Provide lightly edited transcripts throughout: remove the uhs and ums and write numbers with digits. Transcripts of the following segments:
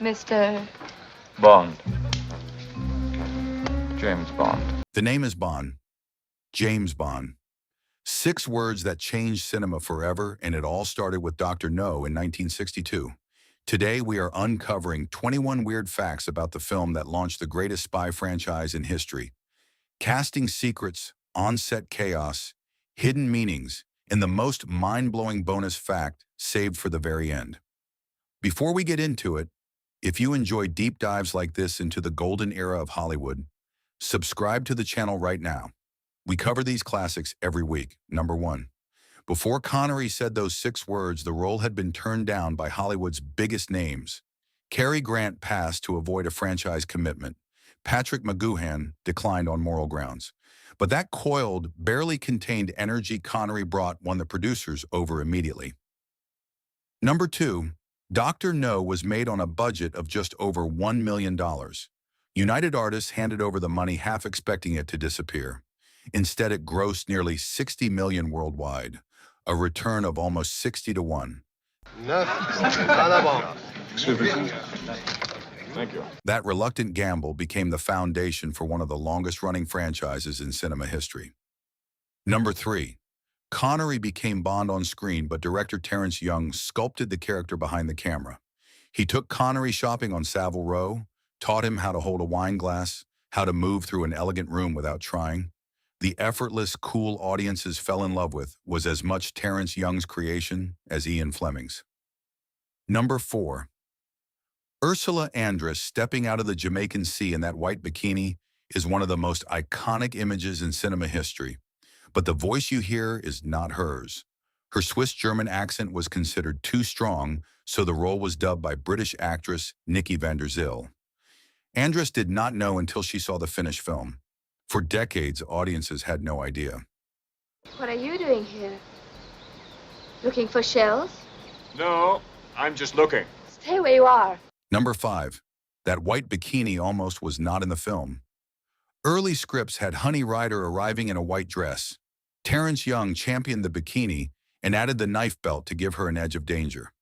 Mr. Bond. James Bond. The name is Bond. James Bond. 6 words that changed cinema forever, and it all started with Dr. No in 1962. Today, we are uncovering 21 weird facts about the film that launched the greatest spy franchise in history. Casting secrets, on-set chaos, hidden meanings, and the most mind-blowing bonus fact saved for the very end. Before we get into it, if you enjoy deep dives like this into the golden era of Hollywood, subscribe to the channel right now. We cover these classics every week. Number 1. Before Connery said those 6 words, the role had been turned down by Hollywood's biggest names. Cary Grant passed to avoid a franchise commitment. Patrick McGoohan declined on moral grounds. But that coiled, barely contained energy Connery brought won the producers over immediately. Number 2. Dr. No was made on a budget of just over $1 million. United Artists handed over the money half expecting it to disappear. Instead, it grossed nearly $60 million worldwide, a return of almost 60 to 1. Excuse me. Thank you. That reluctant gamble became the foundation for one of the longest-running franchises in cinema history. Number 3. Connery became Bond on screen, but director Terence Young sculpted the character behind the camera. He took Connery shopping on Savile Row, taught him how to hold a wine glass, how to move through an elegant room without trying. The effortless, cool audiences fell in love with was as much Terence Young's creation as Ian Fleming's. Number 4. Ursula Andress stepping out of the Jamaican Sea in that white bikini is one of the most iconic images in cinema history. But the voice you hear is not hers. Her Swiss-German accent was considered too strong, so the role was dubbed by British actress Nikki van der Zyl. Andress did not know until she saw the finished film. For decades, audiences had no idea. What are you doing here? Looking for shells? No, I'm just looking. Stay where you are. Number 5. That white bikini almost was not in the film. Early scripts had Honey Rider arriving in a white dress. Terence Young championed the bikini and added the knife belt to give her an edge of danger.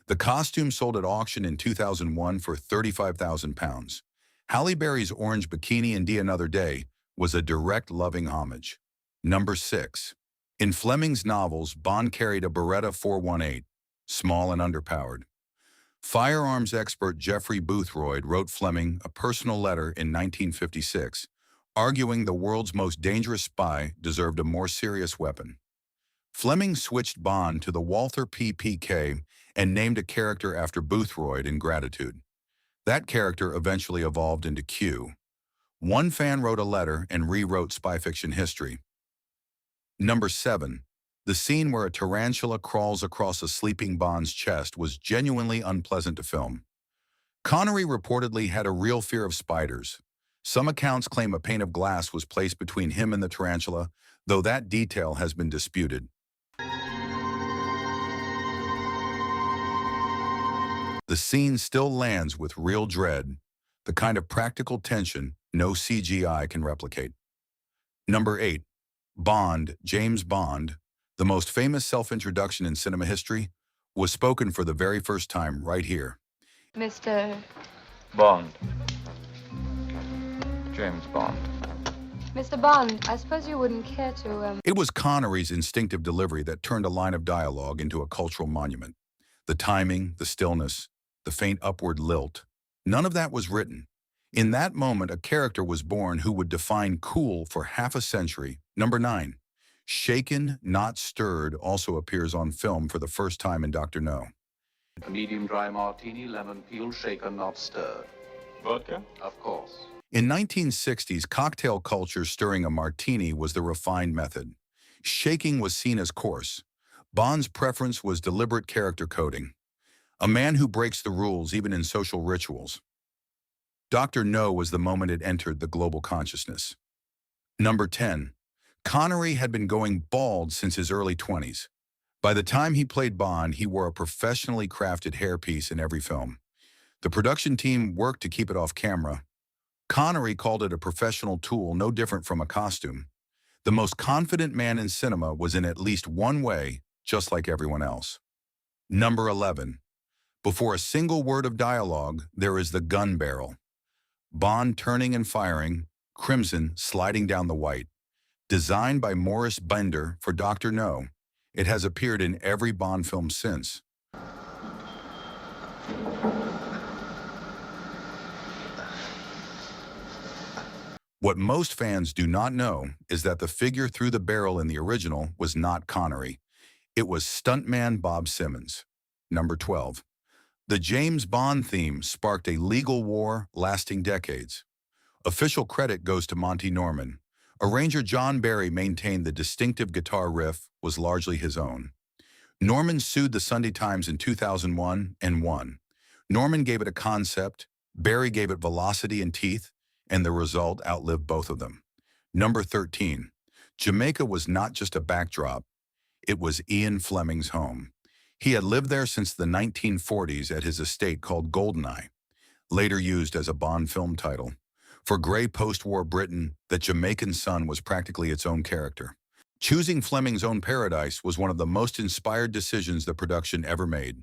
The costume sold at auction in 2001 for £35,000. Halle Berry's orange bikini in Die Another Day was a direct loving homage. Number 6. In Fleming's novels, Bond carried a Beretta 418, small and underpowered. Firearms expert Jeffrey Boothroyd wrote Fleming a personal letter in 1956, arguing the world's most dangerous spy deserved a more serious weapon. Fleming switched Bond to the Walther PPK and named a character after Boothroyd in gratitude. That character eventually evolved into Q. One fan wrote a letter and rewrote spy fiction history. Number 7. The scene where a tarantula crawls across a sleeping Bond's chest was genuinely unpleasant to film. Connery reportedly had a real fear of spiders. Some accounts claim a pane of glass was placed between him and the tarantula, though that detail has been disputed. The scene still lands with real dread, the kind of practical tension no CGI can replicate. Number 8. Bond, James Bond, the most famous self-introduction in cinema history, was spoken for the very first time right here. Mr. Bond. James Bond. Mr. Bond, I suppose you wouldn't care to, It was Connery's instinctive delivery that turned a line of dialogue into a cultural monument. The timing, the stillness, the faint upward lilt, none of that was written. In that moment, a character was born who would define cool for half a century. Number 9. Shaken, not stirred also appears on film for the first time in Dr. No. A medium dry martini, lemon peel, shaken, not stirred. Vodka? Of course. In 1960s, cocktail culture stirring a martini was the refined method. Shaking was seen as coarse. Bond's preference was deliberate character coding. A man who breaks the rules even in social rituals. Dr. No was the moment it entered the global consciousness. Number 10. Connery had been going bald since his early 20s. By the time he played Bond, he wore a professionally crafted hairpiece in every film. The production team worked to keep it off camera. Connery called it a professional tool, no different from a costume. The most confident man in cinema was in at least one way, just like everyone else. Number 11. Before a single word of dialogue, there is the gun barrel. Bond turning and firing, crimson sliding down the white. Designed by Morris Bender for Dr. No, it has appeared in every Bond film since. What most fans do not know is that the figure through the barrel in the original was not Connery. It was stuntman Bob Simmons. Number 12. The James Bond theme sparked a legal war lasting decades. Official credit goes to Monty Norman. Arranger John Barry maintained the distinctive guitar riff was largely his own. Norman sued the Sunday Times in 2001 and won. Norman gave it a concept, Barry gave it velocity and teeth, and the result outlived both of them. Number 13. Jamaica was not just a backdrop, it was Ian Fleming's home. He had lived there since the 1940s at his estate called Goldeneye, later used as a Bond film title. For gray post-war Britain, the Jamaican sun was practically its own character. Choosing Fleming's own paradise was one of the most inspired decisions the production ever made.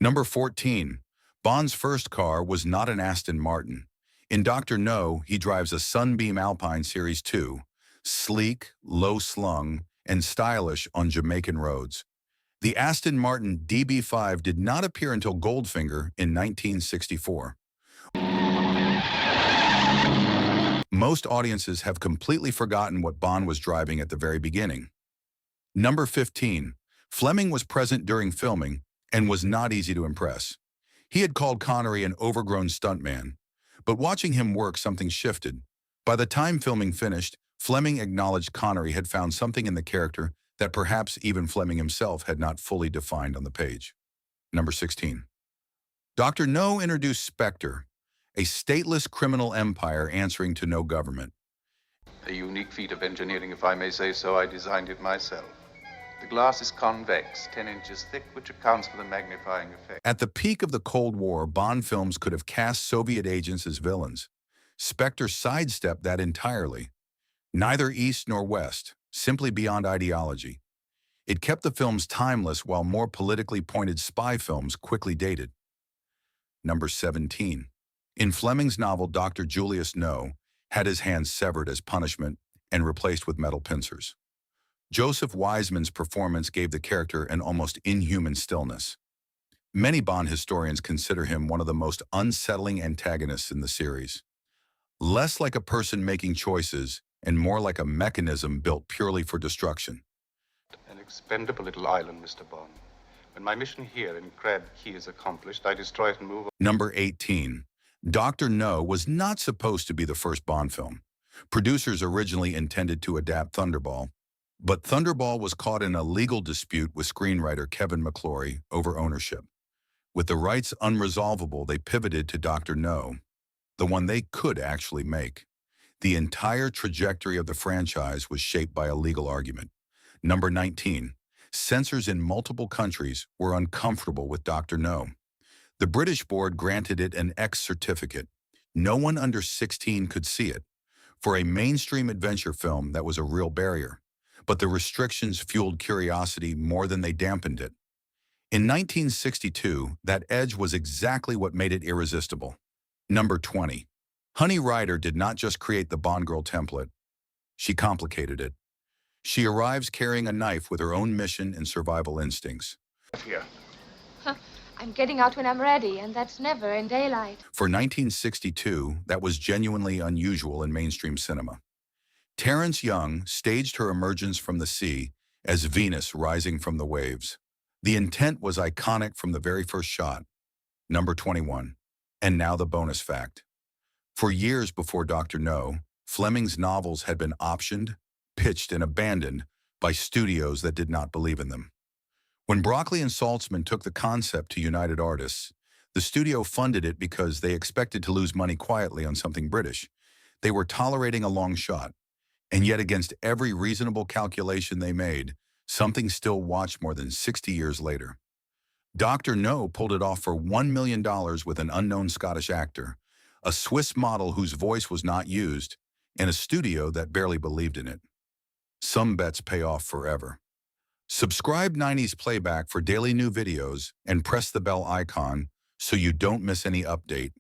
Number 14. Bond's first car was not an Aston Martin. In Dr. No, he drives a Sunbeam Alpine Series 2, sleek, low-slung, and stylish on Jamaican roads. The Aston Martin DB5 did not appear until Goldfinger in 1964. Most audiences have completely forgotten what Bond was driving at the very beginning. Number 15. Fleming was present during filming and was not easy to impress. He had called Connery an overgrown stuntman, but watching him work, something shifted. By the time filming finished, Fleming acknowledged Connery had found something in the character that perhaps even Fleming himself had not fully defined on the page. Number 16. Dr. No introduced Spectre, a stateless criminal empire answering to no government. A unique feat of engineering, if I may say so. I designed it myself. The glass is convex, 10 inches thick, which accounts for the magnifying effect. At the peak of the Cold War, Bond films could have cast Soviet agents as villains. Spectre sidestepped that entirely. Neither East nor West, simply beyond ideology. It kept the films timeless while more politically pointed spy films quickly dated. Number 17. In Fleming's novel, Dr. Julius No had his hands severed as punishment and replaced with metal pincers. Joseph Wiseman's performance gave the character an almost inhuman stillness. Many Bond historians consider him one of the most unsettling antagonists in the series. Less like a person making choices and more like a mechanism built purely for destruction. An expendable little island, Mr. Bond. When my mission here in Crab Key is accomplished, I destroy it and move on. Number 18. Dr. No was not supposed to be the first Bond film. Producers originally intended to adapt Thunderball, but Thunderball was caught in a legal dispute with screenwriter Kevin McClory over ownership. With the rights unresolvable, they pivoted to Dr. No, the one they could actually make. The entire trajectory of the franchise was shaped by a legal argument. Number 19. Censors in multiple countries were uncomfortable with Dr. No. The British board granted it an X certificate. No one under 16 could see it. For a mainstream adventure film, that was a real barrier. But the restrictions fueled curiosity more than they dampened it. In 1962, that edge was exactly what made it irresistible. Number 20. Honey Rider did not just create the Bond girl template. She complicated it. She arrives carrying a knife with her own mission and survival instincts. Here. I'm getting out when I'm ready, and that's never in daylight. For 1962, that was genuinely unusual in mainstream cinema. Terrence Young staged her emergence from the sea as Venus rising from the waves. The intent was iconic from the very first shot. Number 21. And now the bonus fact. For years before Dr. No, Fleming's novels had been optioned, pitched, and abandoned by studios that did not believe in them. When Broccoli and Saltzman took the concept to United Artists, the studio funded it because they expected to lose money quietly on something British. They were tolerating a long shot. And yet, against every reasonable calculation they made, something still watched more than 60 years later. Dr. No pulled it off for $1 million with an unknown Scottish actor, a Swiss model whose voice was not used, and a studio that barely believed in it. Some bets pay off forever. Subscribe 90s Playback for daily new videos and press the bell icon so you don't miss any update.